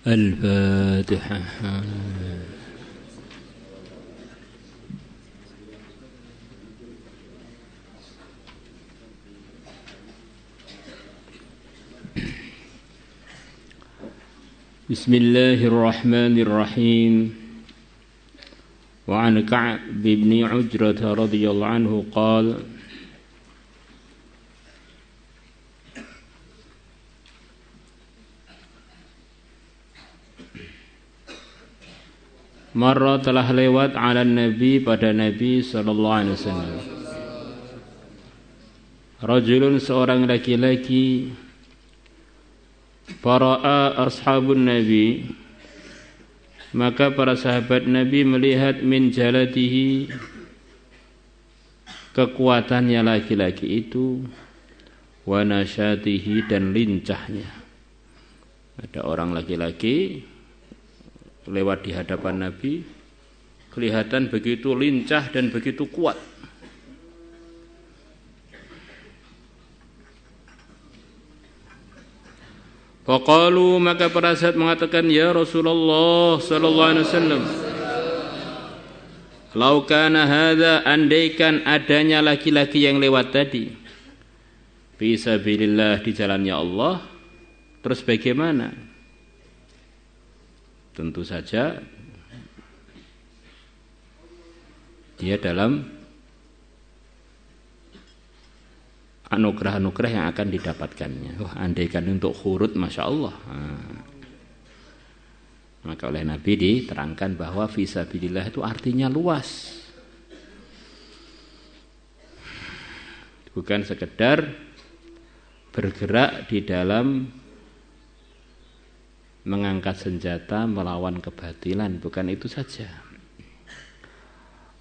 الفاتحة. بسم الله الرحمن الرحيم. وعن كعب بن عجرة رضي الله عنه قال: Marra telah lewat ala Nabi pada Nabi sallallahu alaihi wasallam. Rajulun seorang laki-laki, fara'a ashabun Nabi, maka para sahabat Nabi melihat min jalatihi, kekuatannya laki-laki itu, wa nasyatihi, dan lincahnya. Ada orang laki-laki lewat di hadapan Nabi, kelihatan begitu lincah dan begitu kuat. Faqalu, maka para sahabat mengatakan, ya Rasulullah sallallahu alaihi wasallam, lau kana hadza, andaikan adanya laki-laki yang lewat tadi, fi sabilillah, di jalannya Allah, terus bagaimana? Tentu saja dia dalam anugerah-anugerah yang akan didapatkannya. Andaikan untuk khurut, Masya Allah. Maka oleh Nabi diterangkan bahwa fisabilillah itu artinya luas. Bukan sekedar bergerak di dalam mengangkat senjata melawan kebatilan, bukan itu saja.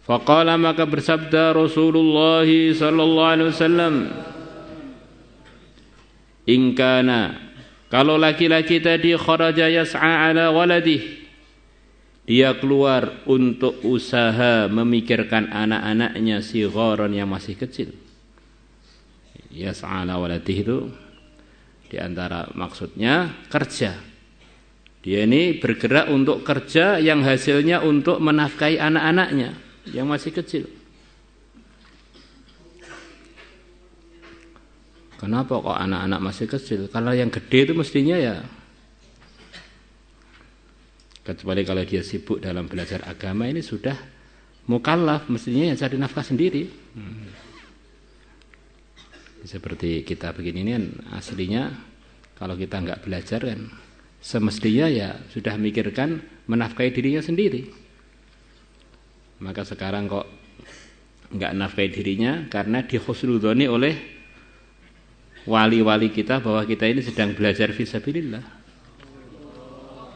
Faqala, maka bersabda Rasulullah sallallahu alaihi wasallam, in kana, kalau laki-laki tadi kharaja yas'a ala waladih, dia keluar untuk usaha memikirkan anak-anaknya sigharan yang masih kecil. Yas'a ala waladih itu di antara maksudnya kerja. Dia ini bergerak untuk kerja yang hasilnya untuk menafkahi anak-anaknya yang masih kecil. Kenapa kok anak-anak masih kecil? Kalau yang gede itu mestinya ya, kecuali kalau dia sibuk dalam belajar agama, ini sudah mukallaf, mestinya yang cari nafkah sendiri. Seperti kita begini ini kan aslinya, kalau kita nggak belajar kan semestinya ya sudah mikirkan menafkahi dirinya sendiri. Maka sekarang kok enggak nafkahi dirinya karena dihusnudzoni oleh wali-wali kita bahwa kita ini sedang belajar fisabilillah.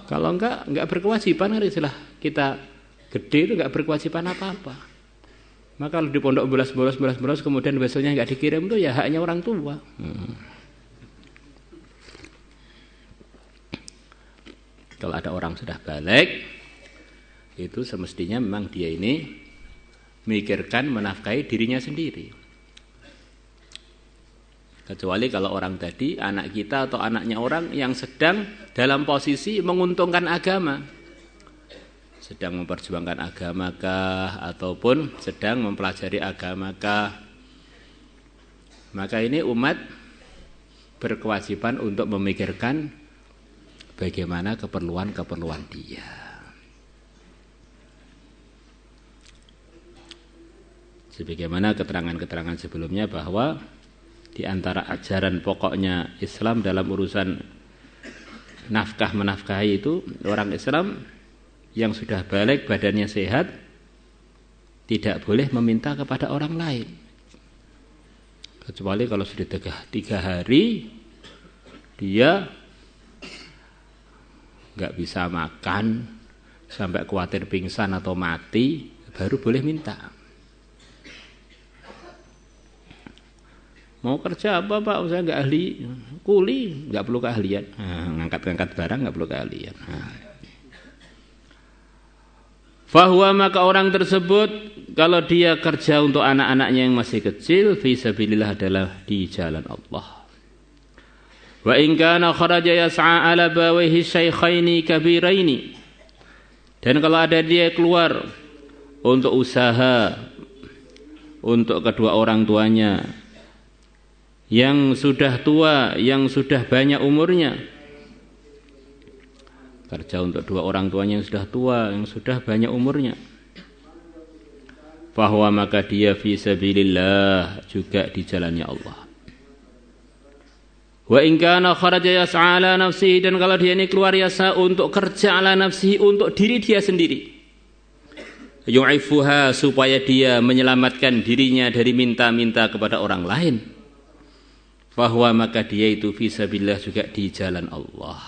Kalau enggak berkewajiban, istilah kita gede itu enggak berkewajiban apa-apa. Maka kalau di pondok bolos kemudian besoknya enggak dikirim, itu ya haknya orang tua. Kalau ada orang sudah balik, itu semestinya memang dia ini mikirkan menafkahi dirinya sendiri. Kecuali kalau orang tadi, anak kita atau anaknya orang yang sedang dalam posisi menguntungkan agama, sedang memperjuangkan agamakah, ataupun sedang mempelajari agamakah, maka ini umat berkewajiban untuk memikirkan bagaimana keperluan dia. Sebagaimana keterangan-keterangan sebelumnya bahwa di antara ajaran pokoknya Islam dalam urusan nafkah menafkahi itu, orang Islam yang sudah balik, badannya sehat, tidak boleh meminta kepada orang lain. Kecuali kalau sudah 3 hari dia nggak bisa makan sampai khawatir pingsan atau mati, baru boleh minta. Mau kerja apa Pak? Saya nggak ahli kuli, nggak perlu keahlian. Ngangkat-ngangkat barang nggak perlu keahlian. Fahuwa, maka orang tersebut kalau dia kerja untuk anak-anaknya yang masih kecil, fisabilillah adalah di jalan Allah. Wa in kana kharaja yas'a ala bawaihi syaikhaini kabiraini. Dan kalau ada dia keluar untuk usaha untuk kedua orang tuanya yang sudah tua, yang sudah banyak umurnya, kerja untuk dua orang tuanya yang sudah tua, yang sudah banyak umurnya, bahwa maka dia fi sabilillah, juga di jalannya Allah. Wa in kana kharaja yas'a ala nafsihi, dan kalau dia ini keluar yasa untuk kerja ala nafsihi, untuk diri dia sendiri, yu'ifuha, supaya dia menyelamatkan dirinya dari minta-minta kepada orang lain, bahwa maka dia itu fi sabilillah, juga di jalan Allah.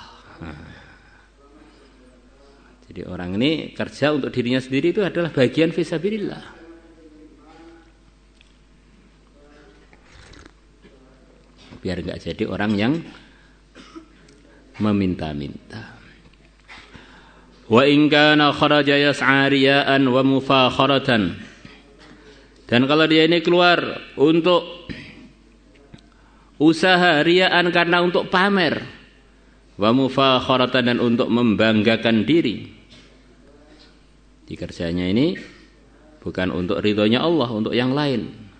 Jadi orang ini kerja untuk dirinya sendiri itu adalah bagian fi sabilillah. Biar enggak jadi orang yang meminta-minta. Wa in kana kharaja yas'a riya'an wa mufakharatan. Dan kalau dia ini keluar untuk usaha riya'an, karena untuk pamer, wa mufakharatan, dan untuk membanggakan diri. Di kerjanya ini bukan untuk ridhonya Allah, untuk yang lain.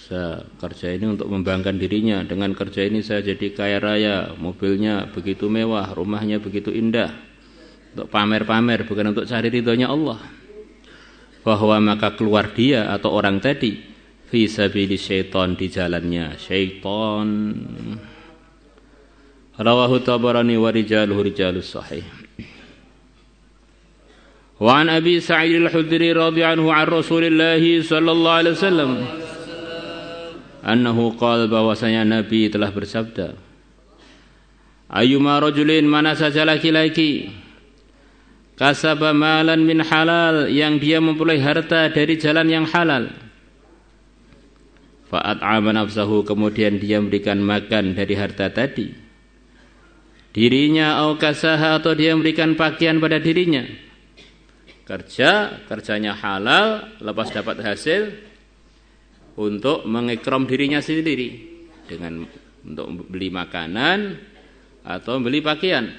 Saya kerja ini untuk membanggakan dirinya, dengan kerja ini saya jadi kaya raya, mobilnya begitu mewah, rumahnya begitu indah, untuk pamer-pamer, bukan untuk cari ridhonya Allah. Bahwa maka keluar dia atau orang tadi fi sabilis syaitan, di jalannya syaitan. Rawahu Tabarani wa rijaluhu rijalus sahih. Wa an Abi Sa'id al-Khudri radhiyallahu anhu an Rasulillah sallallahu alaihi wasallam annahu qala, bahwasanya Nabi telah bersabda, ayyuma rajulin, mana saja laki-laki, kasaba malan min halal, yang dia memperoleh harta dari jalan yang halal, fa'at'ama nafsahu, kemudian dia memberikan makan dari harta tadi dirinya, au kasaha, atau dia memberikan pakaian pada dirinya. Kerjanya halal, lepas dapat hasil untuk mengikram dirinya sendiri dengan untuk beli makanan atau beli pakaian.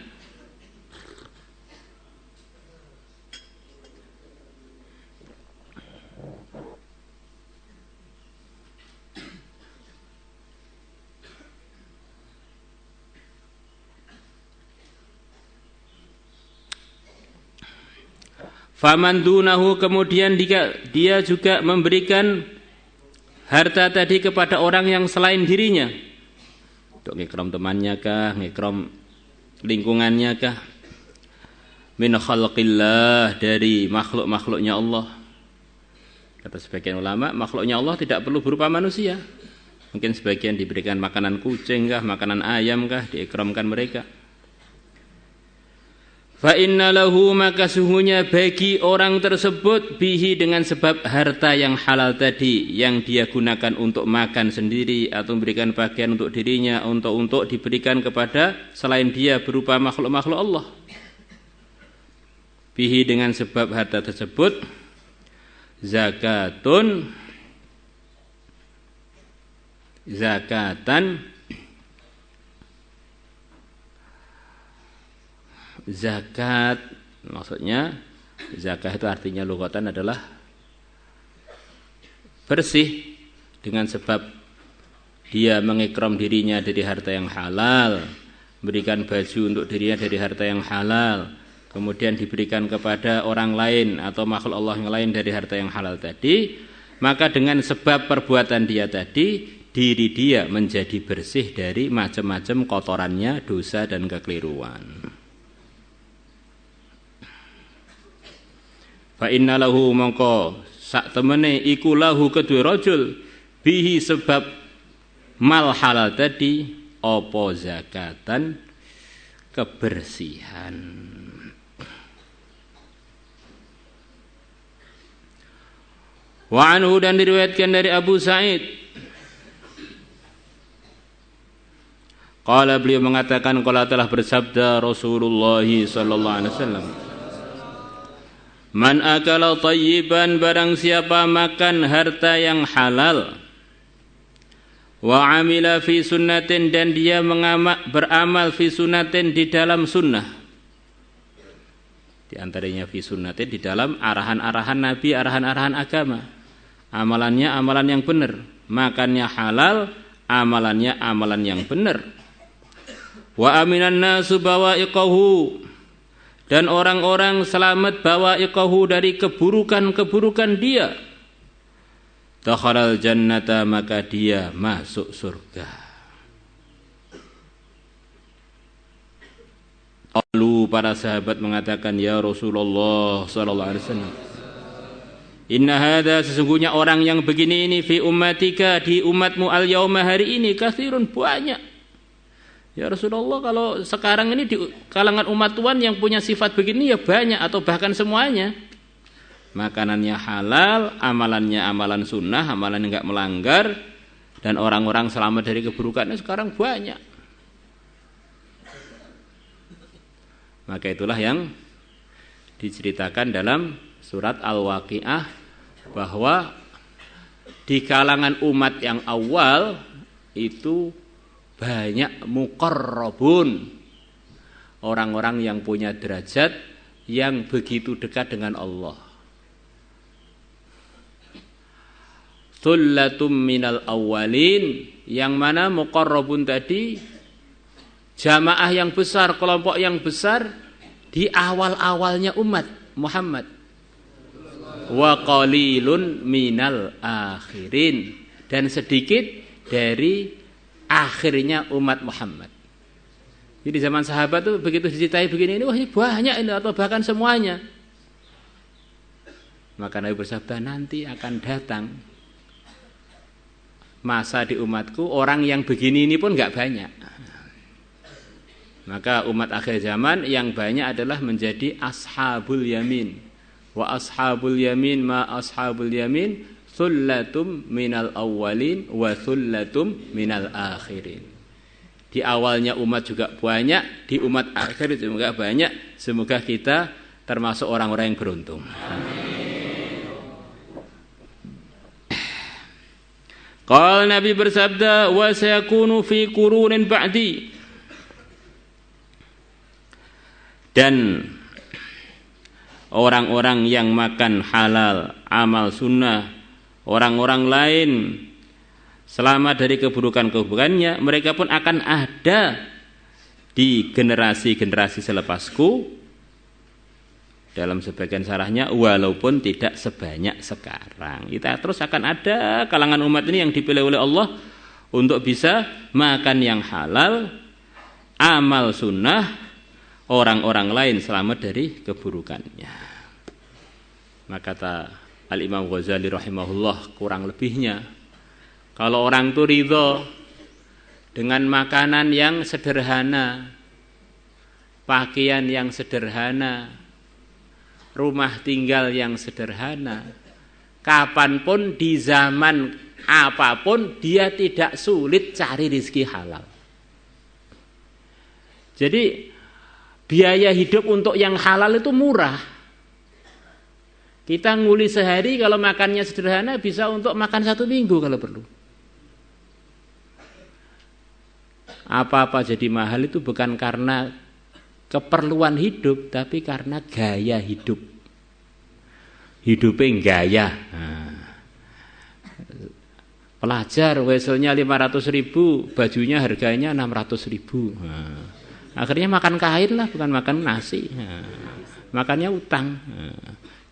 Faman dunahu, kemudian dia juga memberikan harta tadi kepada orang yang selain dirinya, untuk ngikram temannya kah, ngikram lingkungannya kah, min khalqillah, dari makhluk-makhluknya Allah. Kata sebagian ulama, makhluknya Allah tidak perlu berupa manusia. Mungkin sebagian diberikan makanan kucing kah, makanan ayam kah, diikramkan mereka. Fa inna lahu, maka sungguhnya bagi orang tersebut, bihi, dengan sebab harta yang halal tadi, yang dia gunakan untuk makan sendiri atau memberikan bagian untuk dirinya, untuk diberikan kepada selain dia berupa makhluk-makhluk Allah. Bihi, dengan sebab harta tersebut, zakatan, zakat, maksudnya zakat itu artinya lughatan adalah bersih, dengan sebab dia mengikram dirinya dari harta yang halal, berikan baju untuk dirinya dari harta yang halal, kemudian diberikan kepada orang lain atau makhluk Allah yang lain dari harta yang halal tadi, maka dengan sebab perbuatan dia tadi, diri dia menjadi bersih dari macam-macam kotorannya, dosa dan kekeliruan. Fa inna lahu, mongko sak temene iku lahu kedue rajul, bihi, sebab mal halal tadi, apa zakatan, kebersihan. Wa anhu, dan diriwayatkan dari Abu Sa'id, qala, beliau mengatakan, qala, telah bersabda Rasulullah sallallahu alaihi wasallam, man akala thayyiban, barang siapa makan harta yang halal, Wa amila fi sunnatin, dan dia beramal fi sunnatin di dalam sunnah. Di antaranya fi sunnatin di dalam arahan-arahan Nabi, arahan-arahan agama. Amalannya amalan yang benar, makannya halal, amalannya amalan yang benar. Wa aminan nasu bawa'iqahu, dan orang-orang selamat bawa'iqahu dari keburukan-keburukan dia. Dakhalal jannata, maka dia masuk surga. Lalu para sahabat mengatakan, ya Rasulullah sallallahu alaihi wasallam, inna hadza, sesungguhnya orang yang begini ini, fi ummatika, di umatmu al-yauma, hari ini, katsirun, banyak. Ya Rasulullah, kalau sekarang ini di kalangan umat Tuhan yang punya sifat begini ya banyak, atau bahkan semuanya. Makanannya halal, amalannya amalan sunnah, amalan yang enggak melanggar, dan orang-orang selamat dari keburukannya sekarang banyak. Maka itulah yang diceritakan dalam surat Al-Waqiah, bahwa di kalangan umat yang awal itu banyak muqarrabun, orang-orang yang punya derajat yang begitu dekat dengan Allah. Thullatum minal awwalin, yang mana muqarrabun tadi jamaah yang besar, kelompok yang besar di awal-awalnya umat Muhammad. Wa qalilun minal akhirin, dan sedikit dari akhirnya umat Muhammad. Jadi zaman sahabat tuh begitu diceritai begini, ini wah ini banyak ini, atau bahkan semuanya. Maka Nabi bersabda, nanti akan datang masa di umatku orang yang begini ini pun enggak banyak. Maka umat akhir zaman yang banyak adalah menjadi ashabul yamin. Wa ashabul yamin ma ashabul yamin, thullatum minal awwalin wa thullatum minal akhirin. Di awalnya umat juga banyak, di umat akhir juga banyak. Semoga kita termasuk orang-orang yang beruntung. Qala Nabi bersabda, wa sayakunu fi qurunin ba'di, dan orang-orang yang makan halal, amal sunnah, orang-orang lain selamat dari keburukan-keburukannya, mereka pun akan ada di generasi-generasi selepasku. Dalam sebagian sarahnya, walaupun tidak sebanyak sekarang. Kita terus akan ada kalangan umat ini yang dipilih oleh Allah untuk bisa makan yang halal, amal sunnah, orang-orang lain selamat dari keburukannya. Maka kata Al-Imam Ghazali rahimahullah, kurang lebihnya, kalau orang itu ridho dengan makanan yang sederhana, pakaian yang sederhana, rumah tinggal yang sederhana, kapanpun di zaman apapun dia tidak sulit cari rezeki halal. Jadi biaya hidup untuk yang halal itu murah. Kita nguli sehari, kalau makannya sederhana bisa untuk makan 1 minggu kalau perlu. Apa-apa jadi mahal itu bukan karena keperluan hidup, tapi karena gaya hidup. Hidupnya gaya. Pelajar weselnya 500.000, bajunya harganya 600.000. Akhirnya makan kain lah, bukan makan nasi. Makannya utang.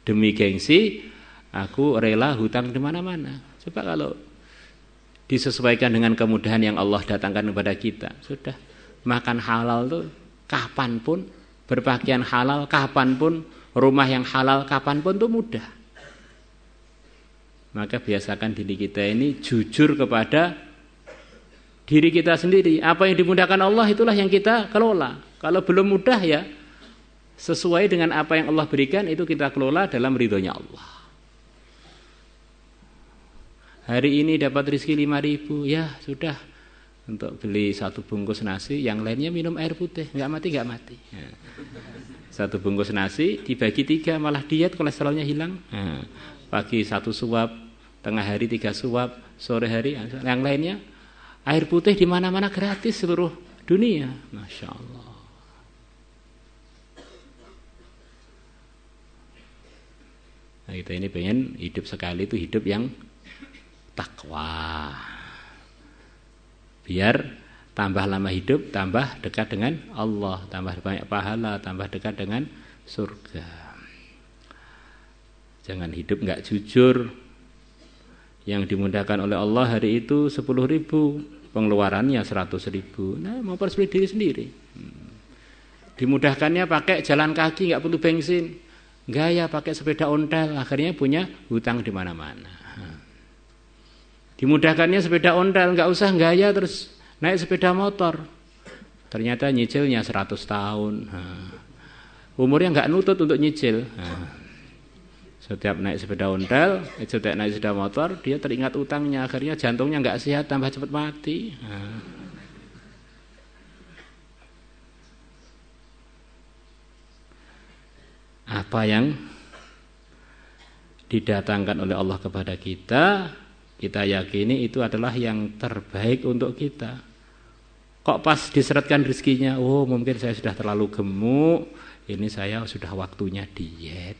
Demi gengsi, aku rela hutang di mana-mana. Coba kalau disesuaikan dengan kemudahan yang Allah datangkan kepada kita, sudah makan halal tuh kapanpun, berpakaian halal kapanpun, rumah yang halal kapanpun itu mudah. Maka biasakan diri kita ini jujur kepada diri kita sendiri. Apa yang dimudahkan Allah itulah yang kita kelola. Kalau belum mudah ya sesuai dengan apa yang Allah berikan, itu kita kelola dalam ridhonya Allah. Hari ini dapat rezeki 5.000, ya sudah, untuk beli 1 bungkus nasi, yang lainnya minum air putih, nggak mati. Ya. 1 bungkus nasi dibagi 3, malah diet, kolesterolnya hilang. Pagi 1 suap, tengah hari 3 suap, sore hari yang lainnya Air putih di mana-mana gratis seluruh dunia. Masya Allah. Nah, kita ini pengen hidup sekali itu hidup yang takwa. Biar tambah lama hidup, tambah dekat dengan Allah, tambah banyak pahala, tambah dekat dengan surga. Jangan hidup nggak jujur. Yang dimudahkan oleh Allah hari itu 10.000, pengeluarannya 100.000. Nah, mau persulit diri sendiri. Dimudahkannya pakai jalan kaki, nggak perlu bensin. Gaya pakai sepeda ontel, akhirnya punya hutang di mana-mana. Dimudahkannya sepeda ontel, nggak usah gaya terus naik sepeda motor. Ternyata nyicilnya 100 tahun. Umurnya nggak nutut untuk nyicil. Setiap naik sepeda ontel, setiap naik sepeda motor, dia teringat utangnya. Akhirnya jantungnya nggak sehat, tambah cepat mati. Apa yang didatangkan oleh Allah kepada kita, kita yakini itu adalah yang terbaik untuk kita. Kok pas diseretkan rezekinya, oh mungkin saya sudah terlalu gemuk, ini saya sudah waktunya diet.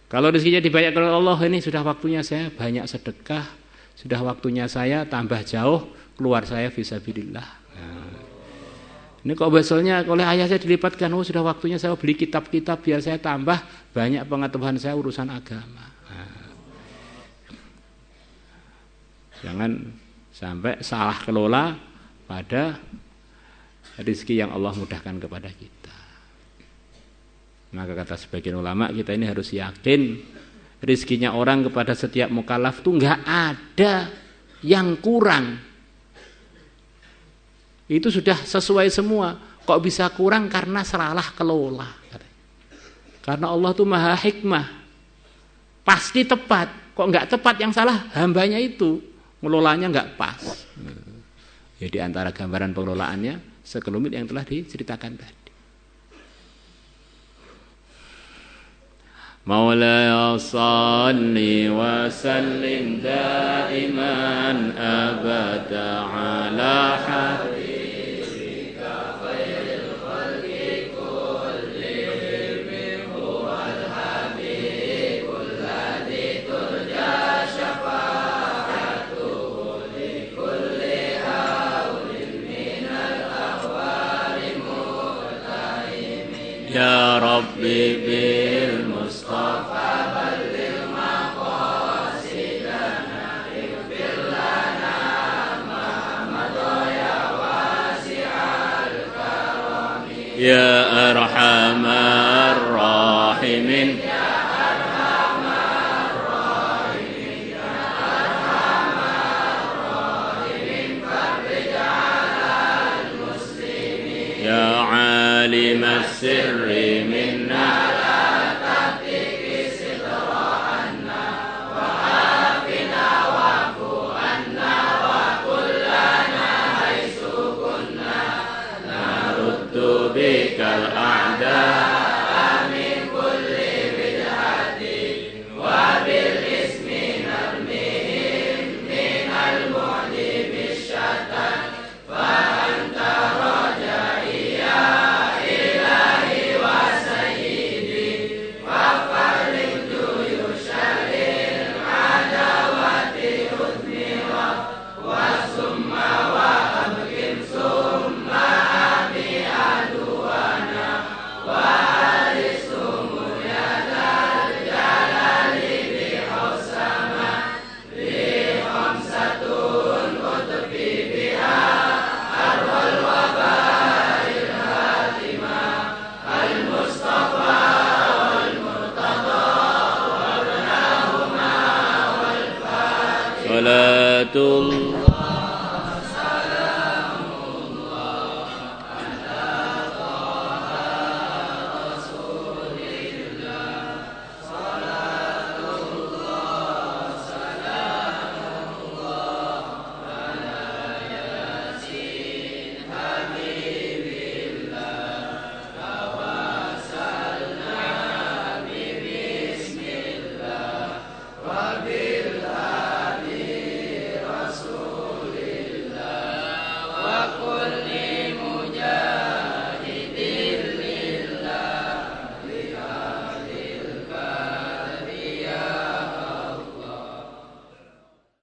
Kalau rezekinya dibayarkan oleh Allah, ini sudah waktunya saya banyak sedekah, sudah waktunya saya tambah jauh keluar saya fisabilillah. Ini kok besolnya oleh ayah saya dilipatkan, oh sudah waktunya saya beli kitab-kitab biar saya tambah banyak pengetahuan saya urusan agama. Jangan sampai salah kelola pada rezeki yang Allah mudahkan kepada kita. Maka kata sebagian ulama, kita ini harus yakin rezekinya orang kepada setiap mukallaf tuh nggak ada yang kurang. Itu sudah sesuai semua. Kok bisa kurang? Karena salah kelola. Karena Allah tuh maha hikmah. Pasti tepat. Kok nggak tepat, yang salah hambanya itu. Ngelolanya nggak pas. Ya, di antara gambaran pengelolaannya sekelumit yang telah diceritakan tadi. Maulaya salli wa sallim daiman abada ala habibika khairil khalqi kullihim huwal habibul ladzi turja syafa'atuhu li kulli hawlin minal ahwali mutaimin ya Rabbi bil Mustafa balil maqasidana ighfir lana Muhammad ya wasi'al karami ya arhamar rahimin ya arhamar rahimin ya arhamar rahimin farij 'alal muslimin ya 'alimas sirri minna bikal a'da min kulli bid'ati wa bil ismi narmihim minal mu'di bisyatan fa anta rajai ya ilahi wa sayyidi wa farlin tuyushalil adawati udmi wa summa wa abkim summa Salatul